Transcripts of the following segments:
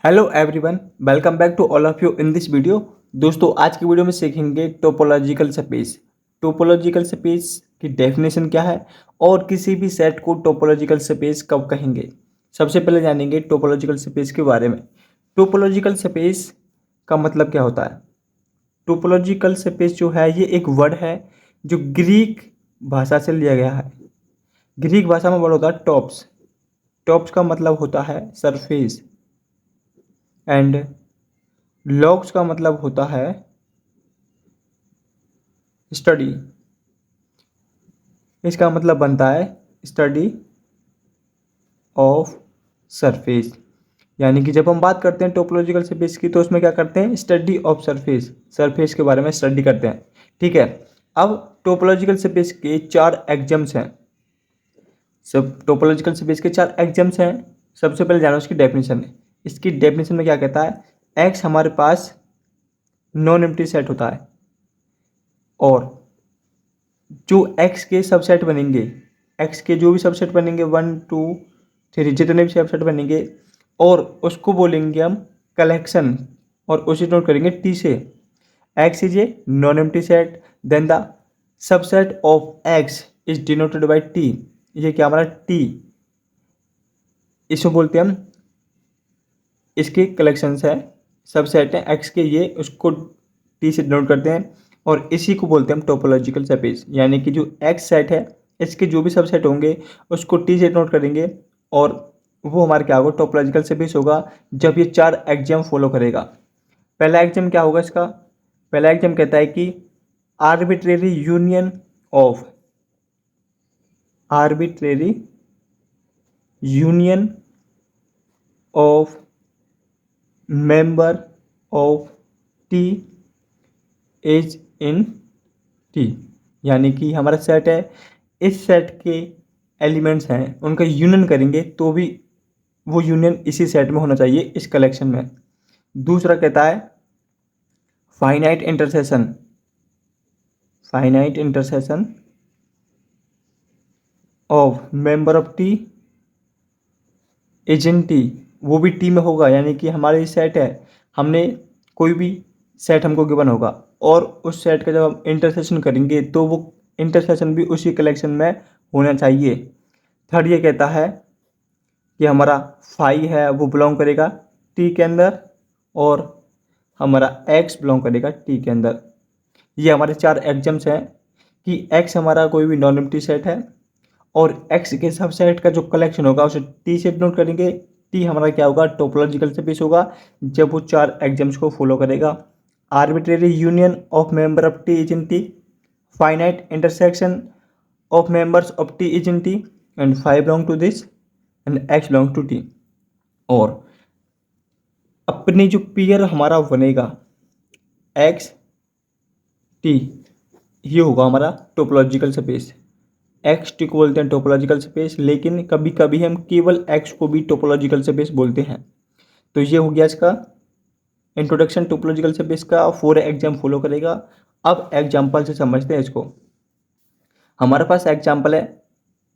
Hello everyone, welcome back to all of you in this video. दोस्तों, आज की video में सीखेंगे टोपोलॉजिकल स्पेस। टोपोलॉजिकल स्पेस की डेफिनेशन क्या है और किसी भी सेट को टोपोलॉजिकल स्पेस कब कहेंगे। सबसे पहले जानेंगे टोपोलॉजिकल स्पेस के बारे में। टोपोलॉजिकल स्पेस का मतलब क्या होता है। टोपोलॉजिकल स्पेस जो है ये एक वर्ड है जो ग्रीक भाषा से लिया गया है। ग्रीक भाषा में वर्ड होता है टॉप्स। टॉप्स का मतलब होता है सरफेस एंड लॉग्स का मतलब होता है स्टडी। इसका मतलब बनता है स्टडी ऑफ सरफेस। यानी कि जब हम बात करते हैं टोपोलॉजिकल स्पेस की तो उसमें क्या करते हैं, स्टडी ऑफ सरफेस, सरफेस के बारे में स्टडी करते हैं। ठीक है। अब टोपोलॉजिकल स्पेस के चार एग्जाम्स हैं। सब टोपोलॉजिकल स्पेस के चार एग्जाम्स हैं। सबसे पहले जानो उसकी डेफिनेशन है। इसकी डेफिनेशन में क्या कहता है, एक्स हमारे पास नॉन एम्प्टी सेट होता है और जो x के सबसेट बनेंगे, x के जो भी सबसेट बनेंगे 1 2 3 जितने भी सबसेट बनेंगे और उसको बोलेंगे हम कलेक्शन और उसे नोट करेंगे t से। x is a non empty set, then the subset of x is denoted by t। ये क्या हमारा t, इसको बोलते हैं हम, इसके कलेक्शंस है, सबसेट है x के, ये उसको t से डिनोट करते हैं और इसी को बोलते हैं हम टोपोलॉजिकल स्पेस। यानी कि जो x सेट है इसके जो भी सबसेट होंगे उसको t से डिनोट करेंगे और वो हमारा क्या होगा, टोपोलॉजिकल स्पेस होगा जब ये चार एग्जाम फॉलो करेगा। पहला एग्जाम क्या होगा इसका, पहला एग्जाम कहता है कि arbitrary union of, arbitrary union of member of T is in T. यानी कि हमारा सेट है, इस सेट के एलिमेंट्स हैं उनका यूनियन करेंगे तो भी वो यूनियन इसी सेट में होना चाहिए, इस कलेक्शन में। दूसरा कहता है finite intercession, finite intercession of member of T is in T, वो भी टी में होगा। यानी कि हमारे सेट है, हमने कोई भी सेट हमको गिवन होगा और उस सेट का जब हम इंटरसेक्शन करेंगे तो वो इंटरसेक्शन भी उसी कलेक्शन में होना चाहिए। थर्ड ये कहता है कि हमारा फाई है वो बिलोंग करेगा टी के अंदर और हमारा एक्स बिलोंग करेगा टी के अंदर। ये हमारे चार एग्जाम्स हैं कि एक्स हमारा कोई भी नॉन एम्प्टी सेट है और एक्स के सब सेट का जो कलेक्शन होगा उसे टी से डिनोट करेंगे। टी हमारा क्या होगा, टोपोलॉजिकल स्पेस होगा जब वो चार एग्जाम्स को फॉलो करेगा। Arbitrary union of member of T is in T, finite intersection of members of T is in T and phi belong to this and X belong to T. और अपनी जो pair हमारा बनेगा x T, ये होगा हमारा topological space. X T को बोलते हैं टोपोलॉजिकल स्पेस, लेकिन कभी कभी हम केवल एक्स को भी टोपोलॉजिकल स्पेस बोलते हैं। तो ये हो गया इसका इंट्रोडक्शन टोपोलॉजिकल स्पेस का। 4 एग्जाम फॉलो करेगा। अब एग्जाम्पल से समझते हैं इसको। हमारे पास एग्जाम्पल है,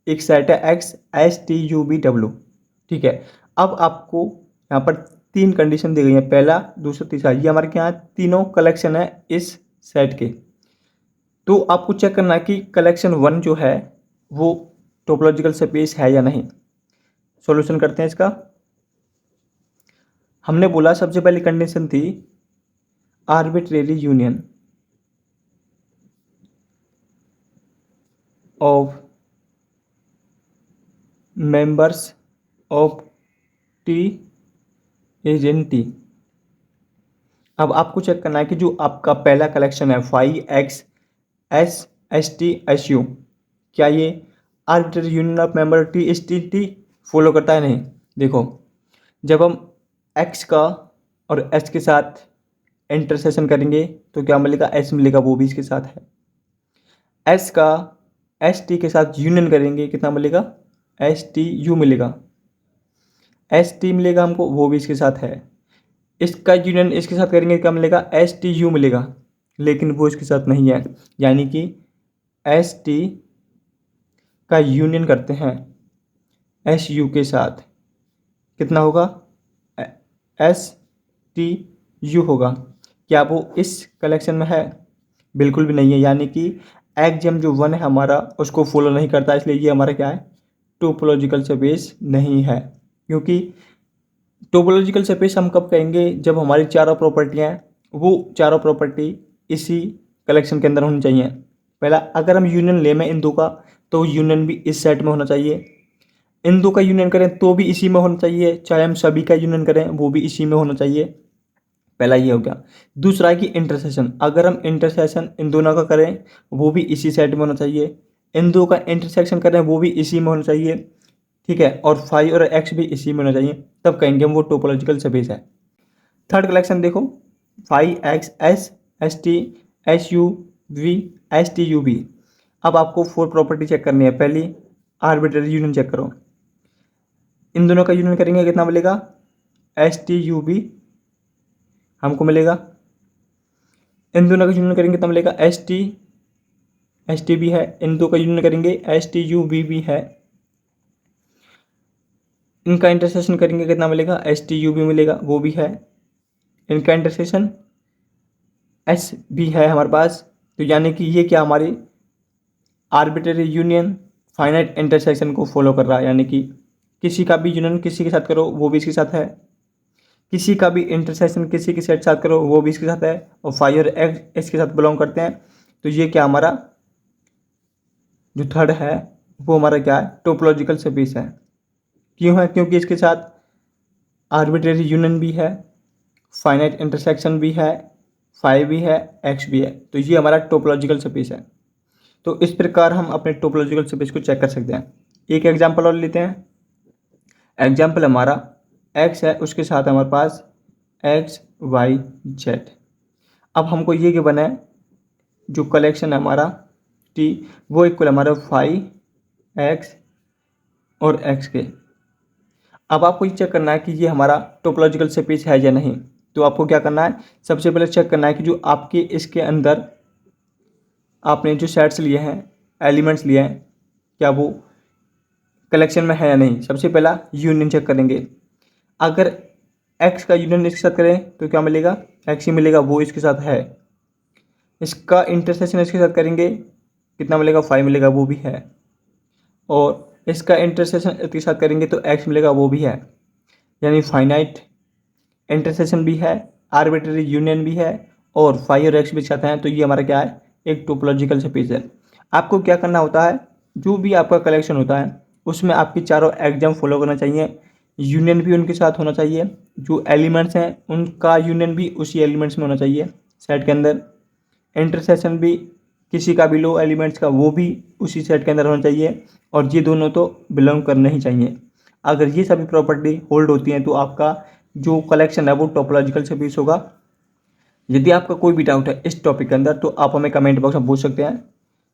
एक सेट है X S T U B W. ठीक है। अब आपको यहाँ पर 3 कंडीशन दी गई है, पहला दूसरा तीसरा, ये हमारे यहाँ तीनों कलेक्शन है इस सेट के। तो आपको चेक करना है कि कलेक्शन 1 जो है वो टोपोलॉजिकल स्पेस है या नहीं। सॉल्यूशन करते हैं इसका। हमने बोला सबसे पहली कंडीशन थी arbitrary union of members of T is in T. अब आपको चेक करना है कि जो आपका पहला कलेक्शन है five x S S T S you, क्या ये arbitrary union of member T S T T follow करता है, नहीं। देखो, जब हम एक्स का और एस के साथ इंटरसेक्शन करेंगे तो क्या मिलेगा, एस मिलेगा, वो भी इसके साथ है। एस का एस टी के साथ यूनियन करेंगे, कितना मिलेगा, एस टी यू मिलेगा। एस टी मिलेगा हमको, वो भी इसके साथ है। इसका यूनियन इसके साथ करेंगे, क्या मिलेगा, एस टी यू मिलेगा, लेकिन वो इसके साथ नहीं है। यानी कि एस टी का यूनियन करते हैं एस यू के साथ, कितना होगा, STU होगा। क्या वो इस कलेक्शन में है? बिल्कुल भी नहीं है, यानी कि एग्जाम जो 1 है हमारा उसको फॉलो नहीं करता, इसलिए ये हमारा क्या है, टोपोलॉजिकल स्पेस नहीं है। क्योंकि टोपोलॉजिकल स्पेस हम कब कहेंगे, जब हमारी चारों प्रॉपर्टियाँ हैं वो चारों प्रॉपर्टी इसी कलेक्शन के अंदर होनी चाहिए। पहला, अगर हम यूनियन ले में इन दो का, तो यूनियन भी इस सेट में होना चाहिए। इन दो का यूनियन करें तो भी इसी में होना चाहिए, चाहे हम सभी का यूनियन करें वो भी इसी में होना चाहिए। पहला ये हो गया। दूसरा है कि इंटरसेक्शन, अगर हम इंटरसेक्शन इन दोनों का करें वो भी इसी सेट में होना चाहिए। इन दो का इंटरसेक्शन करें वो भी इसी में होना चाहिए, ठीक है। और फाई और एक्स भी इसी में होना चाहिए, तब कहेंगे हम वो टोपोलॉजिकल स्पेस है। थर्ड कलेक्शन देखो, phi X S S T S U V S T U B. अब आपको 4 प्रॉपर्टी चेक करनी है। पहली, आर्बिट्ररी यूनियन चेक करो। इन दोनों का यूनियन करेंगे कितना मिलेगा, STUB हमको मिलेगा। इन दोनों का यूनियन करेंगे कितना मिलेगा, STB है। इन दो का यूनियन करेंगे STUB भी है। इनका इंटरसेक्शन करेंगे कितना मिलेगा, STUB मिलेगा, वो भी है। इनका इंटरसेक्शन S भी है हमारे पास। तो यानी कि ये क्या, हमारी आर्बिट्ररी यूनियन फाइनाइट इंटरसेक्शन को फॉलो कर रहा है। यानी कि किसी का भी यूनियन किसी के साथ करो वो भी इसके साथ है, किसी का भी इंटरसेक्शन किसी के साथ करो वो भी इसके साथ है, और फाई और एक्स इसके साथ बिलोंग करते हैं। तो ये क्या, हमारा जो थर्ड है वो हमारा क्या है, टोपोलॉजिकल स्पेस है। क्यों है, क्योंकि इसके साथ आर्बिट्ररी यूनियन भी है, फाइनाइट इंटरसेक्शन भी है, फाई भी है, एक्स भी है। तो ये हमारा टोपोलॉजिकल स्पेस है। तो इस प्रकार हम अपने टोपोलॉजिकल स्पेस को चेक कर सकते हैं। एक एग्जांपल और लेते हैं। एग्जांपल हमारा एक्स है, उसके साथ हमारे पास एक्स वाई जेड। अब हमको ये गिवन है, जो कलेक्शन है हमारा टी, वो इक्वल हमारा फाइव एक्स और एक्स के। अब आपको ये चेक करना है कि ये हमारा टोपोलॉजिकल स्पेस है या नहीं। तो आपको क्या करना है, सबसे पहले चेक करना है कि जो आपके इसके अंदर आपने जो सेट्स लिए हैं, एलिमेंट्स लिए हैं, क्या वो कलेक्शन में है या नहीं। सबसे पहला यूनियन चेक करेंगे। अगर एक्स का यूनियन इसके साथ करें तो क्या मिलेगा, एक्स ही मिलेगा, वो इसके साथ है। इसका इंटरसेक्शन इसके साथ करेंगे कितना मिलेगा, फाइव मिलेगा, वो भी है। और इसका इंटरसेक्शन इसके साथ करेंगे तो एक्स मिलेगा, वो भी है। यानी फाइनाइट इंटरसेक्शन भी है, आर्बिट्ररी यूनियन भी है, और फाइव और एक्स भी साथ हैं। तो ये हमारा क्या है, एक टोपोलॉजिकल स्पेस है। आपको क्या करना होता है, जो भी आपका कलेक्शन होता है उसमें आपकी चारों एग्जाम फॉलो करना चाहिए। यूनियन भी उनके साथ होना चाहिए, जो एलिमेंट्स हैं उनका यूनियन भी उसी एलिमेंट्स में होना चाहिए सेट के अंदर। इंटरसेक्शन भी किसी का भी लो एलिमेंट्स का वो भी उसी सेट के अंदर होना चाहिए, और ये दोनों तो बिलोंग करने ही चाहिए। अगर ये सभी प्रॉपर्टी होल्ड होती हैं तो आपका जो कलेक्शन है वो टोपोलॉजिकल स्पेस होगा। यदि आपका कोई भी डाउट है इस टॉपिक के अंदर तो आप हमें कमेंट बॉक्स में पूछ सकते हैं।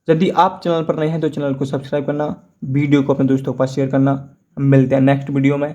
यदि आप चैनल पर नए हैं तो चैनल को सब्सक्राइब करना, वीडियो को अपने दोस्तों के पास शेयर करना। हम मिलते हैं नेक्स्ट वीडियो में।